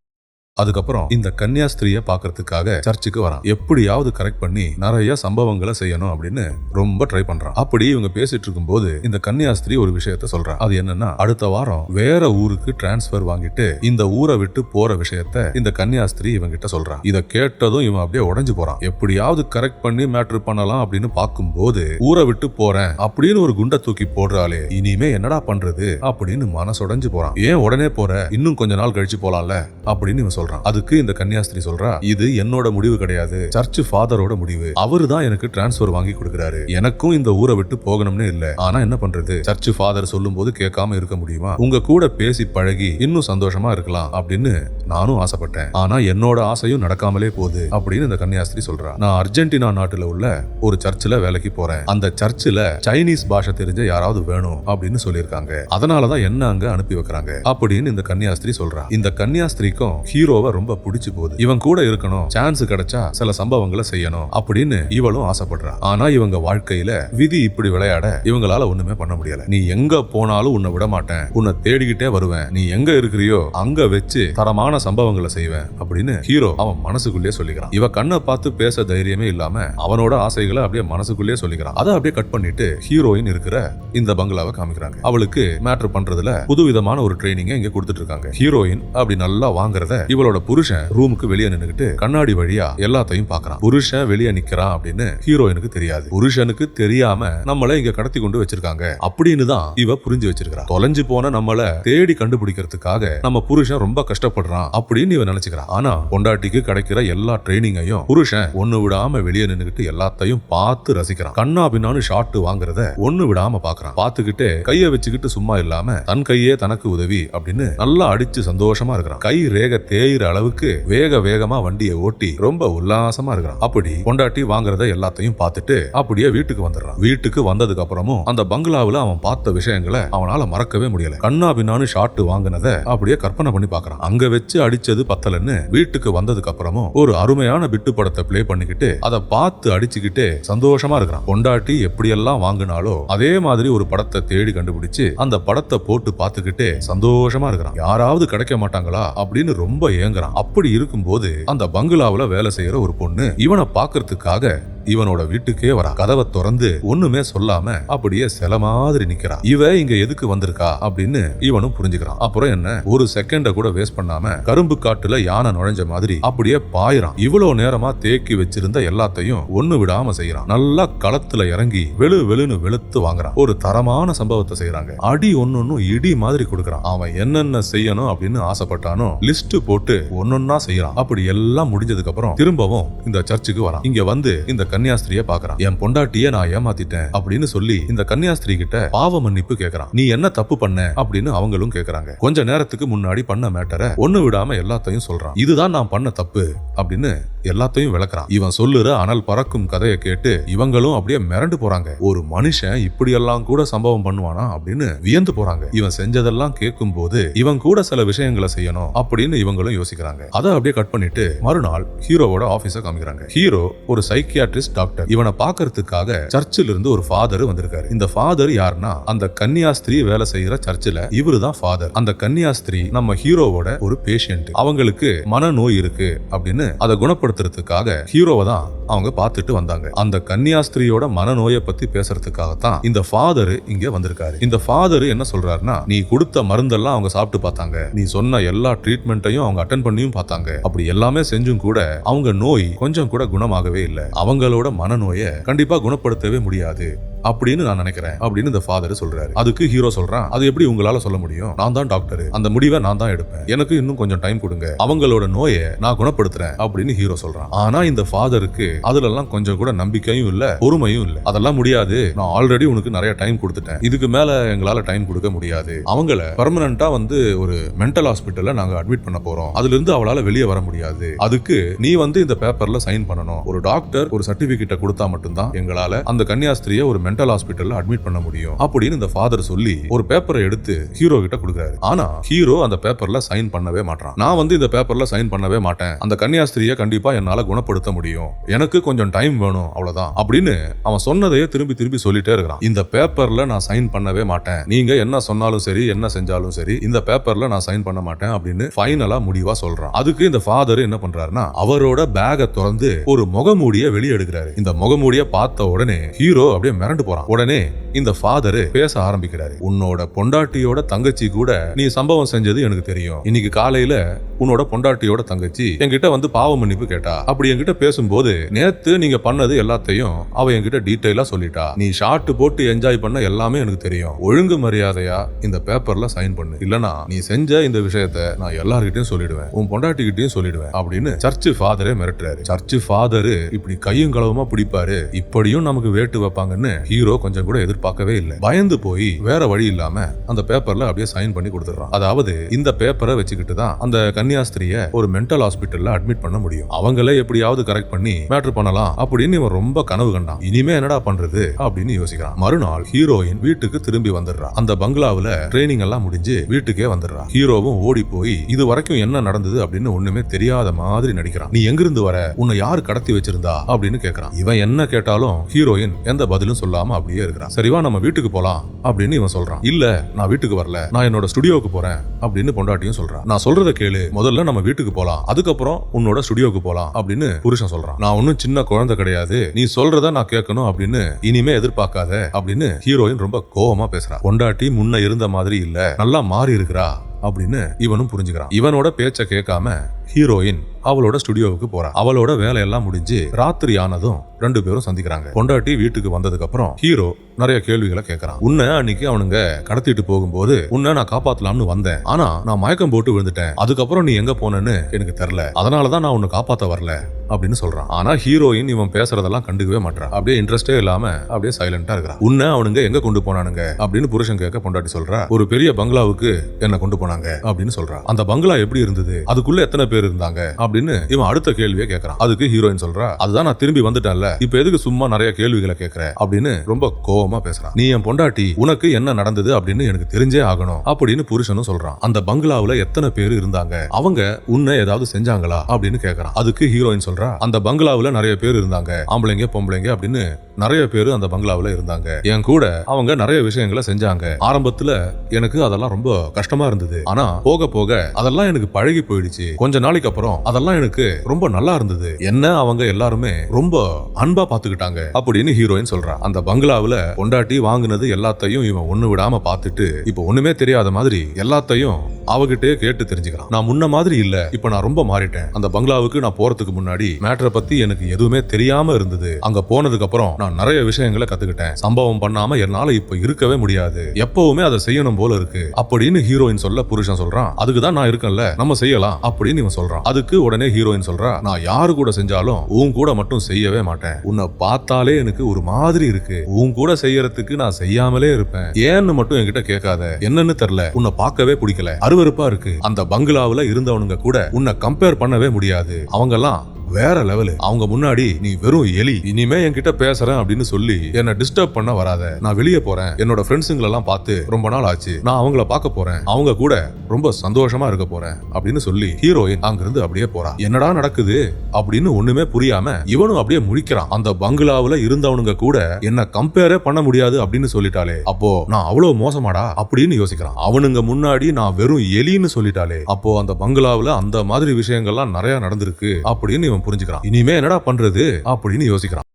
அதுக்கப்புறம் இந்த கன்னியாஸ்திரிய பாக்குறதுக்காக சர்ச்சுக்கு வரான். எப்படியாவது கரெக்ட் பண்ணி நிறைய சம்பவங்களை செய்யணும் அப்படின்னு ரொம்ப ட்ரை பண்றான். அப்படி இவங்க பேசிட்டு இருக்கும் போது இந்த கன்னியாஸ்திரி ஒரு விஷயத்த சொல்றான். அது என்னன்னா, அடுத்த வாரம் வேற ஊருக்கு டிரான்ஸ்பர் வாங்கிட்டு இந்த ஊரை விட்டு போற விஷயத்த இந்த கன்னியாஸ்திரி இவங்க கிட்ட சொல்றான். இத கேட்டதும் இவன் அப்படியே உடைஞ்சு போறான். எப்படியாவது கரெக்ட் பண்ணி மேட்ரு பண்ணலாம் அப்படின்னு பார்க்கும்போது ஊரை விட்டு போறேன் அப்படின்னு ஒரு குண்டை தூக்கி போடுறாளே, இனிமே என்னடா பண்றது அப்படின்னு மனசுடைஞ்சு போறான். ஏன் உடனே போற, இன்னும் கொஞ்ச நாள் கழிச்சு போலாம்ல அப்படின்னு இவன் சொல்றான். அதுக்கு இந்த கன்னியாஸ்திரி சொல்றா, இது என்னோட முடிவு கிடையாது, சர்ச் ஃபாதரோட முடிவு. அவரு தான் எனக்கு டிரான்ஸ்பர் வாங்கி கொடுக்கிறாரு. எனக்கும் இந்த ஊரை விட்டு போகணும்னு இல்ல. ஆனா என்ன பண்றது, சர்ச் ஃபாதர் சொல்லும் போது கேட்காம இருக்க முடியுமா? உங்க கூட பேசி பழகி இன்னும் சந்தோஷமா இருக்கலாம் அப்படின்னு நானும் ஆசைப்பட்டேன். ஆனா என்னோட ஆசையும் நடக்காமலே போகுது அப்படின்னு இந்த கன்னியாஸ்திரி சொல்றா. நான் அர்ஜென்டினா நாட்டுல உள்ள ஒரு சர்ச்சில் வேலைக்கு போறேன். அந்த சர்ச்சில் சைனீஸ் பாஷை தெரிஞ்ச யாராவது வேணும் அப்படின்னு சொல்லியிருக்காங்க. அதனாலதான் என்ன அங்க அனுப்பி வைக்கிறாங்க அப்படின்னு இந்த கன்னியாஸ்திரி சொல்றா. இந்த கன்னியாஸ்திரிக்கும் ஹீரோ ரொம்ப பிடிச்சு போகுது. இவன் கூட இருக்கணும், சான்ஸ் கிடைச்சா சில சம்பவங்களை செய்யணும் அப்படின்னு இவளும் ஆசைப்படுறா. ஆனா இவங்க வாழ்க்கையில விதி இப்படி விளையாட இவங்களால ஒண்ணுமே பண்ண முடியல. நீ எங்க போனாலும் உன்னை விட மாட்டேன், உன்னை தேடிக்கிட்டே வருவேன், நீ எங்க இருக்கிறியோ அங்க வச்சு தரமான சம்பவங்களை செய்வேன் அப்படின்னு ஹீரோ அவன் மனசுக்குள்ளே சொல்லிக்கிறான். இவ கண்ணை பார்த்து பேச தைரியமே இல்லாம அவனோட ஆசைகளை அப்படியே மனசுக்குள்ளே சொல்லிக்கிறான். அதை அப்படியே கட் பண்ணிட்டு ஹீரோயின் இருக்கிற இந்த பங்களாவை காமிக்கிறாங்க. அவளுக்கு மேட்ரு பண்றதுல புதுவிதமான ஒரு ட்ரைனிங் இங்க கொடுத்துட்டு இருக்காங்க. ஹீரோயின் அப்படி நல்லா வாங்குறத இவளோட புருஷன் ரூமுக்கு வெளியே நின்னுகிட்டு கண்ணாடி வழியா எல்லாத்தையும் பாக்குறான். புருஷன் வெளியே நிக்கிறான் அப்படின்னு ஹீரோயினுக்கு தெரியாது. புருஷனுக்கு தெரியாம நம்மள இங்க கடத்தி கொண்டு வச்சிருக்காங்க அப்படின்னு தான் இவ புரிஞ்சு வச்சிருக்கா. தொலைஞ்சு போன நம்மள தேடி கண்டுபிடிக்கிறதுக்காக நம்ம புருஷன் ரொம்ப கஷ்டப்படுறான் அப்படின்னு இவ நினைச்சுக்கிறான். ஆனா பொண்டாட்டிக்கு கிடைக்கிற எல்லா ட்ரைனிங்கையும் புருஷன் ஒண்ணு விடாம வெளியே நின்னுகிட்டு எல்லாத்தையும் பார்த்து ரசிக்கிறான். கண்ணா பின்னான்னு ஷாட் வாங்குறத ஒண்ணு விடாம பாக்குறான். பார்த்துக்கிட்டு கைய வச்சுக்கிட்டு சும்மா இல்லாம தன் கையே தனக்கு உதவி அப்படின்னு நல்லா அடிச்சு சந்தோஷமா இருக்கிறான். கை ரேக தேய் தெரியற அளவுக்கு வேக வேகமா வண்டியை ஓட்டி ரொம்ப உல்லாசமா இருக்கிறான். அப்படி பொண்டாட்டி வாங்குறத எல்லாத்தையும் பார்த்துட்டு அப்படியே வீட்டுக்கு வந்துடுறான். வீட்டுக்கு வந்ததுக்கு அப்புறமும் அந்த பங்களாவுல அவன் பார்த்த விஷயங்களை அவனால மறக்கவே முடியல. கண்ணா பின்னான்னு ஷாட் வாங்கினத அப்படியே கற்பனை பண்ணி பாக்குறான். அங்க வச்சு அடிச்சது பத்தலன்னு வீட்டுக்கு வந்ததுக்கு அப்புறமும் ஒரு அருமையான பிட்டு படத்தை பிளே பண்ணிக்கிட்டு அதை பார்த்து அடிச்சுக்கிட்டு சந்தோஷமா இருக்கிறான். பொண்டாட்டி எப்படியெல்லாம் வாங்கினாலோ அதே மாதிரி ஒரு படத்தை தேடி கண்டுபிடிச்சு அந்த படத்தை போட்டு பார்த்துக்கிட்டே சந்தோஷமா இருக்கிறான். யாராவது கிடைக்க மாட்டாங்களா அப்படின்னு ரொம்ப ஏங்குறான். அப்படி இருக்கும்போது அந்த பங்களாவுல வேலை செய்யற ஒரு பொண்ணு இவனை பாக்குறதுக்காக இவனோட வீட்டுக்கே வரா. கதவை திறந்து ஒண்ணுமே சொல்லாம அப்படியே சில மாதிரி நிக்கிறா. இவ இங்க எதுக்கு வந்திருக்கா அப்படின்னு இவனும் புரிஞ்சுக்கிறான். அப்புறம் என்ன, ஒரு செகண்ட கூட வேஸ்ட் பண்ணாம கரும்பு காட்டுல யானை நுழைஞ்ச மாதிரி அப்படியே பாயிறான். இவ்வளவு நேரமா தேக்கி வச்சிருந்த எல்லாத்தையும் ஒண்ணு விடாம செய்யறான். நல்லா களத்துல இறங்கி வெளு வெளுன்னு வெளுத்து வாங்குறான். ஒரு தரமான சம்பவத்தை செய்யறாங்க. அடி ஒன்னொன்னும் இடி மாதிரி கொடுக்கறான். அவன் என்னென்ன செய்யணும் அப்படின்னு ஆசைப்பட்டானோ லிஸ்ட் போட்டு ஒன்னொன்னா செய்யறான். அப்படி எல்லாம் முடிஞ்சதுக்கு அப்புறம் திரும்பவும் இந்த சர்ச்சுக்கு வரான். இங்க வந்து இந்த கன்னியாஸ்திரியை பாக்குறான். என் பொண்டாட்டிய நான் ஏமாத்திட்டேன் அப்படின்னு சொல்லி இந்த கன்னியாஸ்திரி கிட்ட பாவ மன்னிப்பு கேக்குறான். நீ என்ன தப்பு பண்ண அப்படின்னு அவங்களும் கேக்குறாங்க. கொஞ்ச நேரத்துக்கு முன்னாடி பண்ண மேட்டரை ஒண்ணு விடாம எல்லாத்தையும் சொல்றான். இதுதான் நான் பண்ண தப்பு அப்படின்னு எல்லாத்தையும் விளக்குறான். இவன் சொல்லுற அனல் பறக்கும் கதையை கேட்டு இவங்களும் அப்படியே மிரண்டு போறாங்க. ஒரு மனுஷன் இப்படி எல்லாம் கூட சம்பவம் பண்ணுவானா அப்படின்னு வியந்து போறாங்க. இவன் செஞ்சதெல்லாம் கேட்கும் போது இவன் கூட சில விஷயங்களை செய்யணும் அப்படின்னு இவங்களும் யோசிக்கிறாங்க. அதை அப்படியே கட் பண்ணிட்டு மறுநாள் ஹீரோவோட ஆபீஸ காமிக்கிறாங்க. ஹீரோ ஒரு சைக்கியாட்ரிஸ்ட் டாக்டர். இவனை பாக்குறதுக்காக சர்ச்சில் இருந்து ஒரு ஃபாதர் வந்திருக்காரு. இந்த ஃபாதர் யாருன்னா அந்த கன்னியாஸ்திரி வேலை செய்யற சர்ச்சில் இவரு தான் ஃபாதர். அந்த கன்னியாஸ்திரி நம்ம ஹீரோவோட ஒரு பேஷண்ட். அவங்களுக்கு மனநோய் இருக்கு அப்படின்னு அதை குணப்படுத்துறதுக்காக ஹீரோவை தான் அவங்க பார்த்துட்டு வந்தாங்க. அந்த கன்னியாஸ்திரியோட மனநோயை பத்தி பேசுறதுக்காகத்தான் இந்த ஃபாதர் இங்க வந்திருக்காரு. இந்த ஃபாதர் என்ன சொல்றாருன்னா, நீ கொடுத்த மருந்தெல்லாம் அவங்க சாப்பிட்டு பார்த்தாங்க, நீ சொன்ன எல்லா ட்ரீட்மெண்ட்டையும் அவங்க அட்டென்ட் பண்ணியும் பார்த்தாங்க. அப்படி எல்லாமே செஞ்சும் கூட அவங்க நோய் கொஞ்சம் கூட குணமாகவே இல்லை. அவங்களோட மனநோயை கண்டிப்பா குணப்படுத்தவே முடியாது அப்படின்னு நான் நினைக்கிறேன் அப்படின்னு இந்த ஃபாதர் சொல்றாரு. அதுக்கு ஹீரோ சொல்றான், அது எப்படி உங்களால சொல்ல முடியும்? நான் தான் டாக்டர், அந்த முடிவை நான் தான் எடுப்பேன், எனக்கு இன்னும் கொஞ்சம் டைம் கொடுங்க, அவங்களோட நோயை நான் குணப்படுத்துறேன் அப்படின்னு ஹீரோ சொல்றான். ஆனா இந்த ஃபாதருக்கு அதுல எல்லாம் கொஞ்சம் கூட நம்பிக்கையும் இல்ல, பொறுமையும் இல்ல. அதெல்லாம் முடியாது, நான் ஆல்ரெடி உனக்கு நிறைய டைம் கொடுத்துட்டேன், இதுக்கு மேல எங்களால டைம் கொடுக்க முடியாது. அவங்கள பெர்மனண்டா வந்து ஒரு மென்டல் ஹாஸ்பிட்டல்ல நாங்க அட்மிட் பண்ண போறோம், அதுல இருந்து அவளால வெளியே வர முடியாது. அதுக்கு நீ வந்து இந்த பேப்பர்ல சைன் பண்ணணும். ஒரு டாக்டர் ஒரு சர்டிபிகேட்டை கொடுத்தா மட்டும்தான் எங்களால அந்த கன்னியாஸ்திரியை ஒரு மென்டல் ஹாஸ்பிட்டல்ல அட்மிட் பண்ண முடியும் அப்படின்னு இந்த ஃபாதர் சொல்லி ஒரு பேப்பரை எடுத்து ஹீரோ கிட்ட கொடுக்குறாரு. ஆனா ஹீரோ அந்த பேப்பர்ல சைன் பண்ணவே மாட்டான். நான் வந்து இந்த பேப்பர்ல சைன் பண்ணவே மாட்டேன், அந்த கன்னியாஸ்திரியை கண்டிப்பா என்னால குணப்படுத்த முடியும், எனக்கு கொஞ்சம் டைம் வேணும், அவ்வளவுதான் அப்படின்னு அவன் சொன்னதையே திரும்பி திரும்பி சொல்லிட்டே இருக்கிறான். இந்த பேப்பர்ல நான் சைன் பண்ணவே மாட்டேன், நீங்க என்ன சொன்னாலும் சரி என்ன செஞ்சாலும் சரி இந்த பேப்பர்ல நான் சைன் பண்ண மாட்டேன் அப்படின்னு ஃபைனலா முடிவா சொல்றான். அதுக்கு இந்த ஃபாதர் என்ன பண்றாருன்னா, அவரோட பேக்கை திறந்து ஒரு முகமூடியை வெளியே எடுக்கிறாரு. இந்த முகமூடியை பார்த்த உடனே ஹீரோ அப்படியே மிரண்டு போறான். உடனே இந்த ஃபாதர் பேச ஆரம்பிக்கிறாரு. உன்னோட பொண்டாட்டியோட தங்கச்சி கூட நீ சம்பவம் செஞ்சது எனக்கு தெரியும். இன்னைக்கு காலையில உன்னோட பொண்டாட்டியோட தங்கச்சி என்கிட்ட வந்து பாவ மன்னிப்பு கேட்டா. அப்படி என்கிட்ட பேசும்போது நேத்து நீங்க பண்ணது எல்லாத்தையும் அவ என்கிட்ட டீடைலா சொல்லிட்டா. நீ ஷார்ட் போட்டு என்ஜாய் பண்ண எல்லாமே எனக்கு தெரியும். ஒழுங்கு மரியாதையா இந்த பேப்பர்ல சைன் பண்ணு, இல்லனா நீ செஞ்ச இந்த விஷயத்தை நான் எல்லார்கிட்டயும் சொல்லிடுவேன், உன் பொண்டாட்டிகிட்டயும் சொல்லிடுவேன் அப்படின்னு சர்ச் ஃபாதரே மிரட்டுறாரு. சர்ச் ஃபாதர் இப்படி கையும் களவுமா பிடிப்பாரு, இப்படியும் நமக்கு வேட்டு வைப்பாங்கன்னு ஹீரோ கொஞ்சம் கூட எதிர்பார்க்கவே இல்லை. பயந்து போய் வேற வழி இல்லாம அந்த பேப்பர்ல அப்படியே சைன் பண்ணி கொடுத்துறான். அதாவது இந்த பேப்பரை வச்சுக்கிட்டு தான் அந்த கன்னியாஸ்திரிய ஒரு மென்டல் ஹாஸ்பிட்டல்ல அட்மிட் பண்ண முடியும், அவங்களே எப்படியாவது கரெக்ட் பண்ணி மேட்டர் பண்ணலாம் அப்படின்னு இவன் ரொம்ப கனவு கண்டான். இனிமே என்னடா பண்றது அப்படின்னு யோசிக்கிறான். மறுநாள் ஹீரோயின் வீட்டுக்கு திரும்பி வந்துடுறான். அந்த பங்களாவுல ட்ரைனிங் எல்லாம் முடிஞ்சு வீட்டுக்கே வந்துடுறான். ஹீரோவும் ஓடி போய் இது வரைக்கும் என்ன நடந்தது அப்படின்னு ஒண்ணுமே தெரியாத மாதிரி நடிக்கிறான். நீ எங்கிருந்து வர, உன்னை யாரு கடத்தி வச்சிருந்தா அப்படின்னு கேட்கறான். இவன் என்ன கேட்டாலும் ஹீரோயின் எந்த பதிலும் சொல்லாம அப்படியே இருக்கிறான். சரிவா நம்ம வீட்டுக்கு போலாம் அப்படின்னு இவன் சொல்றான். இல்ல நான் வீட்டுக்கு வரல, நான் என்னோட ஸ்டுடியோக்கு போறேன் அப்படின்னு பொண்டாட்டியும் சொல்றான். நான் சொல்றத கேளு, முதல்ல நம்ம வீட்டுக்கு போலாம், அதுக்கப்புறம் உன்னோட ஸ்டுடியோக்கு போலாம் அப்படின்னு புருஷன் சொல்றான். நான் ஒன்னும் சின்ன குழந்தை கிடையாது, நீ சொல்றத நான் கேட்கணும் அப்படின்னு இனிமே எதிர்பார்க்காத அப்படின்னு ஹீரோயின் ரொம்ப கோவமா பேசுறா. பொண்டாட்டி முன்ன இருந்த மாதிரி இல்ல, நல்லா மாறி இருக்கிறா அப்படின்னு இவனும் புரிஞ்சுக்கிறான். இவனோட பேச்ச கேட்காம ஹீரோயின் அவளோட ஸ்டுடியோவுக்கு போறா. அவளோட வேலையெல்லாம் முடிஞ்சு ராத்திரி ஆனதும் ரெண்டு பேரும் சந்திக்கிறாங்க. பொண்டாட்டி வீட்டுக்கு வந்ததுக்கு அப்புறம் ஹீரோ நிறைய கேள்விகளை கேட்கறான். உன்னை அன்னைக்கு அவனுங்க கடத்திட்டு போகும்போது உன்னை நான் காப்பாத்தலாம்னு வந்தேன், ஆனா நான் மயக்கம் போட்டு விழுந்துட்டேன், அதுக்கப்புறம் நீ எங்க போனன்னு எனக்கு தெரியல, அதனாலதான் நான் உன்னை காப்பாத்த வரல அப்படின்னு சொல்றான். ஆனா ஹீரோயின் இவன் பேசுறதெல்லாம் கண்டுக்கவே மாட்டான். அப்படியே இன்ட்ரெஸ்டே இல்லாம அப்படியே சைலண்டா இருக்கிறான். உன்னை அவனுங்க எங்க கொண்டு போனானுங்க அப்படின்னு புருஷன் கேட்க பொண்டாட்டி சொல்றா, ஒரு பெரிய பங்களாவுக்கு என்ன கொண்டு போனாங்க அப்படின்னு சொல்றா. அந்த பங்களா எப்படி இருந்தது, அதுக்குள்ள எத்தனை பேர் பேர் இருந்தாங்க அப்படின்னு இவன் அடுத்த கேள்வியை கேட்கறான். அதுக்கு ஹீரோயின் சொல்றா, அதுதான் நான் திரும்பி வந்துட்டேன்ல, இப்ப எதுக்கு சும்மா நிறைய கேள்விகளை கேட்கற அப்படின்னு ரொம்ப கோவமா பேசுறான். நீ என் பொண்டாட்டி, உனக்கு என்ன நடந்தது அப்படின்னு எனக்கு தெரிஞ்சே ஆகணும் அப்படின்னு புருஷனும் சொல்றான். அந்த பங்களாவுல எத்தனை பேர் இருந்தாங்க, அவங்க உன்னை ஏதாவது செஞ்சாங்களா அப்படின்னு கேட்கறான். அதுக்கு ஹீரோயின் சொல்றா, அந்த பங்களாவுல நிறைய பேர் இருந்தாங்க, ஆம்பளைங்க பொம்பளைங்க அப்படின்னு நிறைய பேர் அந்த பங்களாவுல இருந்தாங்க. என் கூட அவங்க நிறைய விஷயங்களை செஞ்சாங்க. ஆரம்பத்துல எனக்கு அதெல்லாம் ரொம்ப கஷ்டமா இருந்தது, ஆனா போக போக அதெல்லாம் எனக்கு பழகி போயிடுச்சு. கொஞ்ச நாளைக்கு அப்புறம் அதெல்லாம் எனக்கு ரொம்ப நல்லா இருந்தது. என்ன அவங்க எல்லாருமே ரொம்ப அன்பா பாத்துக்கிட்டாங்க அப்படின்னு ஹீரோயின் சொல்றா. அந்த பங்களாவுல பொண்டாட்டி வாங்குனது எல்லாத்தையும் இவன் ஒண்ணு விடாம பார்த்துட்டு இப்ப ஒண்ணுமே தெரியாத மாதிரி எல்லாத்தையும் அவகிட்டே கேட்டு தெரிஞ்சுக்கிறான். நான் முன்ன மாதிரி இல்ல, இப்ப நான் ரொம்ப மாறிட்டேன். அந்த பங்களாவுக்கு நான் போறதுக்கு முன்னாடி மேட்டரை பத்தி எனக்கு எதுவுமே தெரியாம இருந்தது. அங்க போனதுக்கு அப்புறம் நான் நிறைய விஷயங்களை கத்துக்கிட்டேன். சம்பவம் பண்ணாம என்னால இப்ப இருக்கவே முடியாது, எப்பவுமே அதை செய்யணும் போல இருக்கு அப்படின்னு ஹீரோயின் சொல்ல புருஷன் சொல்றான். அதுக்குதான் நான் இருக்கேன்ல, நம்ம செய்யலாம் அப்படின்னு இவன் சொல்றான். அதுக்கு உடனே ஹீரோயின் சொல்றா, நான் யாரு கூட செஞ்சாலும் உன் கூட மட்டும் செய்யவே மாட்டேன். உன்னை பார்த்தாலே எனக்கு ஒரு மாதிரி இருக்கு, உன் கூட செய்யறதுக்கு நான் செய்யாமலே இருப்பேன். ஏன்னு மட்டும் என்கிட்ட கேட்காத, என்னன்னு தெரியல, உன்னை பார்க்கவே பிடிக்கல, அருவருப்பா இருக்கு. அந்த பங்களாவுல இருந்தவனுங்க கூட உன்னை கம்பேர் பண்ணவே முடியாது, அவங்கெல்லாம் வேற லெவலு. அவங்க முன்னாடி நீ வெறும் எலி. இனிமே என்கிட்ட பேசுறேன் அப்படின்னு சொல்லி என்ன டிஸ்டர்ப் பண்ண வராத. நான் வெளியே போறேன், என்னோட ஃப்ரெண்ட்ஸுங்களை எல்லாம் பார்த்து ரொம்ப நாள் ஆச்சு, நான் அவங்கள பார்க்க போறேன், அவங்க கூட ரொம்ப சந்தோஷமா இருக்க போறேன் அப்படின்னு சொல்லி ஹீரோயின் அங்கிருந்து அப்படியே போறா. என்னடா நடக்குது அப்படின்னு ஒண்ணுமே புரியாம இவனும் அப்படியே முழிக்கிறான். அந்த பங்களாவுல இருந்தவனுங்க கூட என்ன கம்பேரே பண்ண முடியாது அப்படின்னு சொல்லிட்டாலே, அப்போ நான் அவ்வளவு மோசமாடா அப்படின்னு யோசிக்கிறான். அவனுங்க முன்னாடி நான் வெறும் எலின்னு சொல்லிட்டாலே, அப்போ அந்த பங்களாவுல அந்த மாதிரி விஷயங்கள்லாம் நிறைய நடந்திருக்கு அப்படின்னு புரிஞ்சுக்கிறான். இனிமே என்னடா பண்றது அப்படின்னு யோசிக்கிறான்.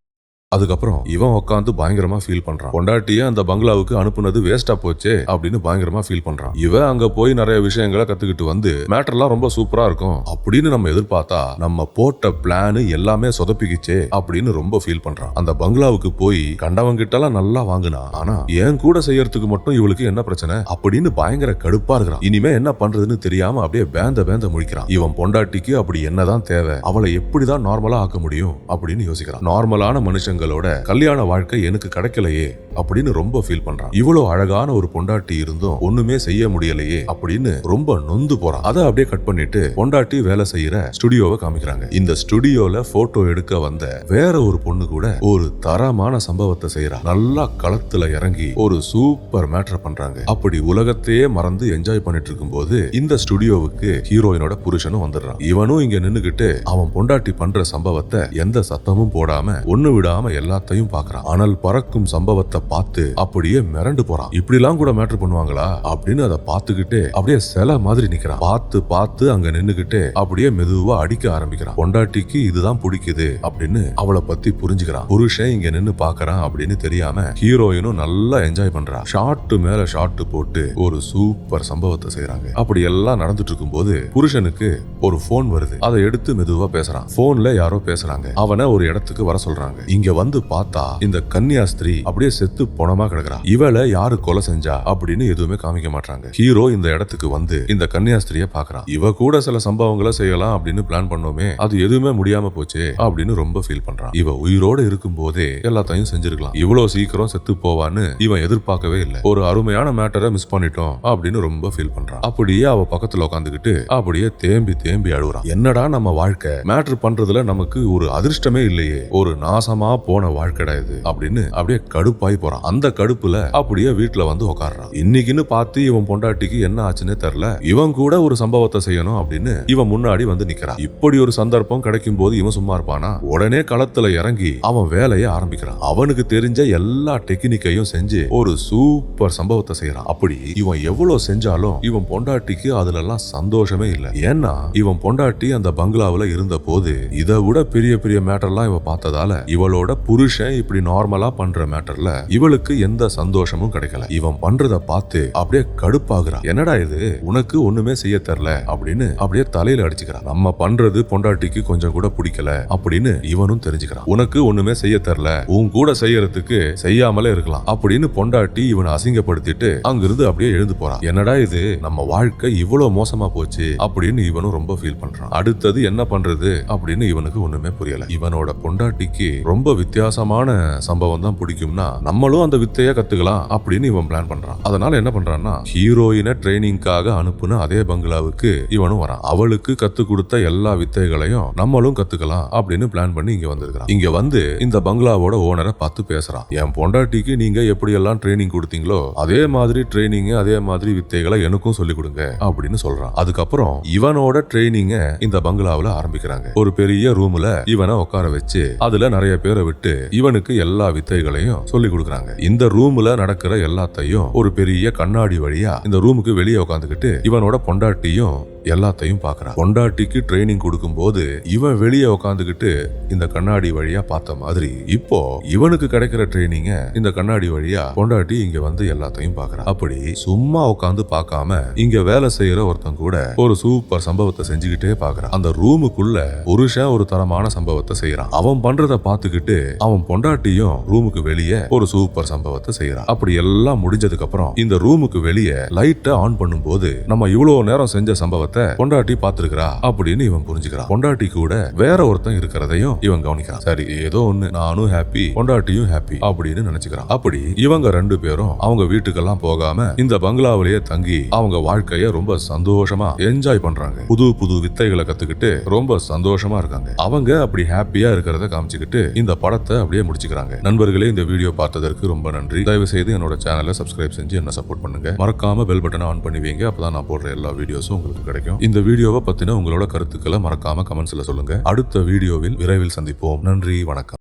அதுக்கப்புறம் இவன் உட்காந்து பயங்கரமா ஃபீல் பண்றான். பொண்டாட்டிய அந்த பங்களாவுக்கு அனுப்புனது வேஸ்டா போச்சே அப்படின்னு பயங்கரமா ஃபீல் பண்றான். இவன் அங்க போய் நிறைய விஷயங்களை கத்துக்கிட்டு வந்து மேட்டர்லாம் ரொம்ப சூப்பரா இருக்கும் அப்படின்னு நம்ம எதிர்பார்த்தா நம்ம போட்ட பிளான் எல்லாமே சொதப்பிக்கிச்சே அப்படின்னு ரொம்ப ஃபீல் பண்றான். அந்த பங்களாவுக்கு போய் கண்டவங்கிட்ட எல்லாம் நல்லா வாங்குனா, ஆனா ஏன் கூட செய்யறதுக்கு மட்டும் இவளுக்கு என்ன பிரச்சனை அப்படின்னு பயங்கர கடுப்பா இருக்கிறான். இனிமே என்ன பண்றதுன்னு தெரியாம அப்படியே பேந்த முழிக்கிறான். இவன் பொண்டாட்டிக்கு அப்படி என்னதான் தேவை, அவளை எப்படிதான் நார்மலா ஆக்க முடியும் அப்படின்னு யோசிக்கிறான். நார்மலான மனுஷங்க கல்யாண வாழ்க்கை எனக்கு கிடைக்கலையே அப்படின்னு ரொம்ப ஃபீல் பண்றான். இவ்வளவு அழகான ஒரு பொண்டாட்டி இருந்தும் ஒண்ணுமே செய்ய முடியலையே அப்படின்னு ரொம்ப நொந்து போறான். அதை அப்படியே கட் பண்ணிட்டு பொண்டாட்டி வேலை செய்யற ஸ்டுடியோவை காமிக்கிறாங்க. இந்த ஸ்டுடியோல போட்டோ எடுக்க வந்த வேற ஒரு பொண்ணு கூட ஒரு தரமான சம்பவத்தை செய்யறா. நல்லா களத்துல இறங்கி ஒரு சூப்பர் மேட்டர் பண்றாங்க. அப்படி உலகத்தையே மறந்து என்ஜாய் பண்ணிட்டு இருக்கும் போது இந்த ஸ்டுடியோவுக்கு ஹீரோயினோட புருஷனும் வந்துடுறான். இவனும் இங்க நின்னுகிட்டு அவன் பொண்டாட்டி பண்ற சம்பவத்தை எந்த சத்தமும் போடாம ஒண்ணு விடாம எல்லாத்தையும் பாக்குறான். அனல் பறக்கும் சம்பவத்தை பார்த்து அப்படியே மிரண்டு போறான். இப்படி எல்லாம் கூட மேட்டர் பண்ணுவாங்களா அப்படின்னு அதை பார்த்துக்கிட்டே அப்படியே சில மாதிரி நிக்கிறான். பார்த்து அங்க நின்னுகிட்டே அப்படியே மெதுவா அடிக்க ஆரம்பிக்கிறான். பொண்டாட்டிக்கு இதுதான் பிடிக்குது அப்படின்னு அவளை பத்தி புரிஞ்சுக்கிறான். புருஷன் இங்க நின்னு பாக்குறான் அப்படின்னு தெரியாம ஹீரோயினும் நல்லா என்ஜாய் பண்றா. ஷாட் மேல ஷாட் போட்டு ஒரு சூப்பர் சம்பவத்தை செய்யறாங்க. அப்படி எல்லாம் நடந்துட்டு இருக்கும் போது புருஷனுக்கு ஒரு போன் வருது. அதை எடுத்து மெதுவா பேசுறான். போன்ல யாரோ பேசுறாங்க. அவனை ஒரு இடத்துக்கு வர சொல்றாங்க. இங்க வந்து பார்த்தா இந்த கன்னியாஸ்திரி அப்படியே செத்து போனமா கிடக்குறா. இவளை யாரு கொலை செஞ்சா அப்படின்னு எதுவுமே காமிக்க மாட்டாங்க. ஹீரோ இந்த இடத்துக்கு வந்து இந்த கன்னியாஸ்திரிய பாக்குறான். இவ கூட சில சம்பவங்களை செய்யலாம் அப்படின்னு பிளான் பண்ணோமே, அது எதுவுமே முடியாம போச்சு அப்படின்னு ரொம்ப ஃபீல் பண்றான். இவ உயிரோட இருக்கும் போதே எல்லாத்தையும் செஞ்சிருக்கலாம், இவ்வளவு சீக்கிரம் செத்து போவான்னு இவன் எதிர்பார்க்கவே இல்லை. ஒரு அருமையான மேட்டரை மிஸ் பண்ணிட்டோம் அப்படின்னு ரொம்ப ஃபீல் பண்றான். அப்படியே அவ பக்கத்துல உட்காந்துக்கிட்டு அப்படியே தேம்பி அழுகுறான். என்னடா நம்ம வாழ்க்கை, மேட்டர் பண்றதுல நமக்கு ஒரு அதிர்ஷ்டமே இல்லையே, ஒரு நாசமா போன வாழ்க்கை இது அப்படின்னு அப்படியே கடுப்பாய் போறான். அந்த கடுப்புல அப்படியே வீட்டுல வந்து உட்கார்றான். இன்னைக்குன்னு பார்த்து இவன் பொண்டாட்டிக்கு என்ன ஆச்சுன்னு தெரியல, இவன் கூட ஒரு சம்பவத்தை செய்யணும் அப்படின்னு இவன் முன்னாடி வந்து நிக்கிறான். இப்படி ஒரு சந்தர்ப்பம் கிடைக்கும் போது இவன் சும்மா இருப்பானா? உடனே களத்துல இறங்கி அவன் வேலையை ஆரம்பிக்கிறான். அவனுக்கு தெரிஞ்ச எல்லா டெக்னிக்கையும் செஞ்சு ஒரு சூப்பர் சம்பவத்தை செய்யறான். அப்படி இவன் எவ்வளவு செஞ்சாலும் இவன் பொண்டாட்டிக்கு அதுல எல்லாம் சந்தோஷமே இல்லை. ஏன்னா இவன் பொண்டாட்டி அந்த பங்களாவுல இருந்த போது இதை விட பெரிய பெரிய மேட்டர்லாம் இவன் பார்த்ததால இவளோட புருஷன் இப்படி நார்மலா பண்ற மேட்டர்ல இவளுக்கு எந்த சந்தோஷமும் கிடைக்கல. இவன் பண்றத பார்த்து அப்படியே கடுப்பாகிறா. என்னடா இது, உனக்கு ஒண்ணுமே செய்ய தெரியல அப்படின்னு அப்படியே தலையில அடிச்சுக்கிறான். நம்ம பண்றது பொண்டாட்டிக்கு கொஞ்சம் கூட பிடிக்கல அப்படின்னு இவனும் தெரிஞ்சுக்கிறான். உனக்கு ஒண்ணுமே செய்ய தெரியல, உன் கூட செய்யறதுக்கு செய்யாமலே இருக்கலாம் அப்படின்னு பொண்டாட்டி இவனை அசிங்கப்படுத்திட்டு அங்கிருந்து அப்படியே எழுந்து போறான். என்னடா இது, நம்ம வாழ்க்கை இவ்வளவு மோசமா போச்சு அப்படின்னு இவனும் ரொம்ப ஃபீல் பண்றான். அடுத்தது என்ன பண்றது அப்படின்னு இவனுக்கு ஒண்ணுமே புரியல. இவனோட பொண்டாட்டிக்கு ரொம்ப வித்தியாசமான சம்பவம் தான் பிடிக்கும்னா நம்மளும் அந்த வித்தைய கத்துக்கலாம் அப்படின்னு இவன் பிளான் பண்றான். அதனால என்ன பண்றான்னா ஹீரோயினை ட்ரைனிங்காக அனுப்புன அதே பங்களாவுக்கு இவனும் வரான். அவளுக்கு கத்து கொடுத்த எல்லா வித்தைகளையும் நம்மளும் கத்துக்கலாம் அப்படின்னு பிளான் பண்ணி இங்க வந்திருக்கான். இங்க வந்து இந்த பங்களாவோட ஓனரை பார்த்து பேசுறான். என் பொண்டாட்டிக்கு நீங்க எப்படி எல்லாம் ட்ரைனிங் கொடுத்தீங்களோ அதே மாதிரி ட்ரைனிங் அதே மாதிரி வித்தைகளை எனக்கும் சொல்லி கொடுங்க அப்படின்னு சொல்றான். அதுக்கப்புறம் இவனோட ட்ரைனிங்க இந்த பங்களாவுல ஆரம்பிக்கிறாங்க. ஒரு பெரிய ரூம்ல இவனை உட்கார வச்சு அதுல நிறைய பேரை விட்டு இவனுக்கு எல்லா வித்தைகளையும் சொல்லி கொடுக்கறாங்க. இந்த ரூம்ல நடக்கிற எல்லாத்தையும் ஒரு பெரிய கண்ணாடி வழியா இந்த ரூமுக்கு வெளியே உட்காந்துக்கிட்டு இவனோட பொண்டாட்டியும் எல்லாத்தையும் பாக்குறான். பொண்டாட்டிக்கு ட்ரைனிங் கொடுக்கும் போது இவன் வெளியே உட்காந்துக்கிட்டு இந்த கண்ணாடி வழியா பார்த்த மாதிரி இப்போ இவனுக்கு கிடைக்கிற ட்ரைனிங்க இந்த கண்ணாடி வழியா பொண்டாட்டி இங்க வந்து எல்லாத்தையும் பாக்குறான். அப்படி சும்மா உட்காந்து பார்க்காம இங்க வேலை செய்யற ஒருத்தன் கூட ஒரு சூப்பர் சம்பவத்தை செஞ்சுக்கிட்டே பாக்குறான். அந்த ரூமுக்குள்ள புருஷன் ஒரு தரமான சம்பவத்தை செய்யறான். அவன் பண்றத பார்த்துக்கிட்டு அவன் பொண்டாட்டியும் ரூமுக்கு வெளியே ஒரு சூப்பர் சம்பவத்தை செய்யறான். அப்படி எல்லாம் முடிஞ்சதுக்கு அப்புறம் இந்த ரூமுக்கு வெளியே லைட்டை ஆன் பண்ணும் போது நம்ம இவ்வளவு நேரம் செஞ்ச சம்பவத்தை பொண்டாட்டி பார்த்திருக்கிறா அப்படின்னு இவன் புரிஞ்சுக்கிறான். பொண்டாட்டி கூட வேற ஒருத்தன் இருக்கிறதையும் இவன் கவனிக்கிறான். சரி ஏதோ ஒண்ணு, நானும் ஹாப்பி பொண்டாட்டியும் ஹாப்பி அப்படின்னு நினைச்சுக்கிறான். அப்படி இவங்க ரெண்டு பேரும் அவங்க வீட்டுக்கெல்லாம் போகாம இந்த பங்களாவிலேயே தங்கி அவங்க வாழ்க்கைய ரொம்ப சந்தோஷமா என்ஜாய் பண்றாங்க. புது புது வித்தைகளை கத்துக்கிட்டு ரொம்ப சந்தோஷமா இருக்காங்க. அவங்க அப்படி ஹாப்பியா இருக்கிறத காமிச்சுக்கிட்டு இந்த படத்தை அப்படியே முடிச்சுக்கிறாங்க. நண்பர்களே, இந்த வீடியோ பார்த்ததற்கு ரொம்ப நன்றி. தயவு செய்து என்னோட சேனலை சப்ஸ்கிரைப் செஞ்சு என்ன சப்போர்ட் பண்ணுங்க. மறக்காம பெல் பட்டனை ஆன் பண்ணி வைங்க. அப்பதான் நான் போடுற எல்லா வீடியோஸும் உங்களுக்கு கிடைக்கும். இந்த வீடியோவை பத்தின உங்களோட கருத்துக்களை மறக்காம கமெண்ட்ஸ்ல சொல்லுங்க. அடுத்த வீடியோவில் விரைவில் சந்திப்போம். நன்றி, வணக்கம்.